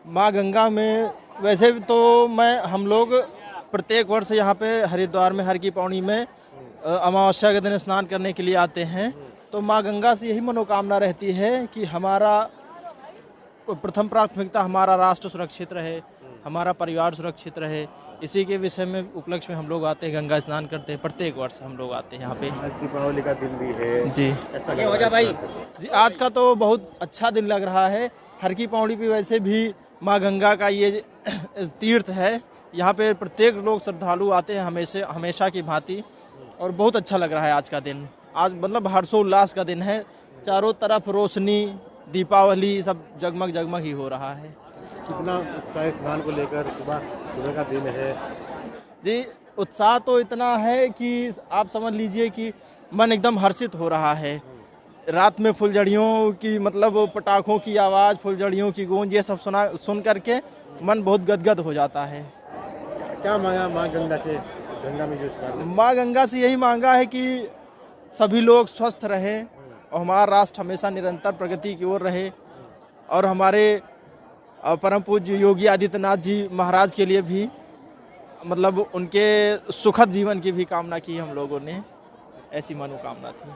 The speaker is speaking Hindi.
माँ गंगा में वैसे तो हम लोग प्रत्येक वर्ष यहाँ पे हरिद्वार में हर की पौड़ी में अमावस्या के दिन स्नान करने के लिए आते हैं। तो माँ गंगा से यही मनोकामना रहती है कि हमारा प्रथम प्राथमिकता हमारा राष्ट्र सुरक्षित रहे, हमारा परिवार सुरक्षित रहे। इसी के विषय में उपलक्ष्य में हम लोग आते हैं, गंगा स्नान करते हैं। प्रत्येक वर्ष हम लोग आते हैं यहाँ पे। आज दीपावली का दिन भी है जी ऐसा लग रहा है जी, आज का तो बहुत अच्छा दिन लग रहा है। हर की पौड़ी पे वैसे भी माँ गंगा का ये तीर्थ है। यहाँ पे प्रत्येक लोग श्रद्धालु आते हैं हमेशा की भांति, और बहुत अच्छा लग रहा है आज का दिन। आज मतलब हर्षोल्लास का दिन है, चारों तरफ रोशनी, दीपावली सब जगमग जगमग ही हो रहा है। कितना उत्साह स्नान को लेकर सुबह का दिन है। जी, उत्साह तो इतना है कि आप समझ लीजिए कि मन एकदम हर्षित हो रहा है। रात में फुलझड़ियों की मतलब पटाखों की आवाज़, फुलझड़ियों की गूंज, ये सब सुन करके मन बहुत गदगद हो जाता है। क्या मांगा माँ गंगा से, गंगा में जो स्नान? माँ गंगा से यही मांगा है कि सभी लोग स्वस्थ रहें और हमारा राष्ट्र हमेशा निरंतर प्रगति की ओर रहे, और हमारे परम पूज्य योगी आदित्यनाथ जी महाराज के लिए भी मतलब उनके सुखद जीवन की भी कामना की हम लोगों ने, ऐसी मनोकामना थी।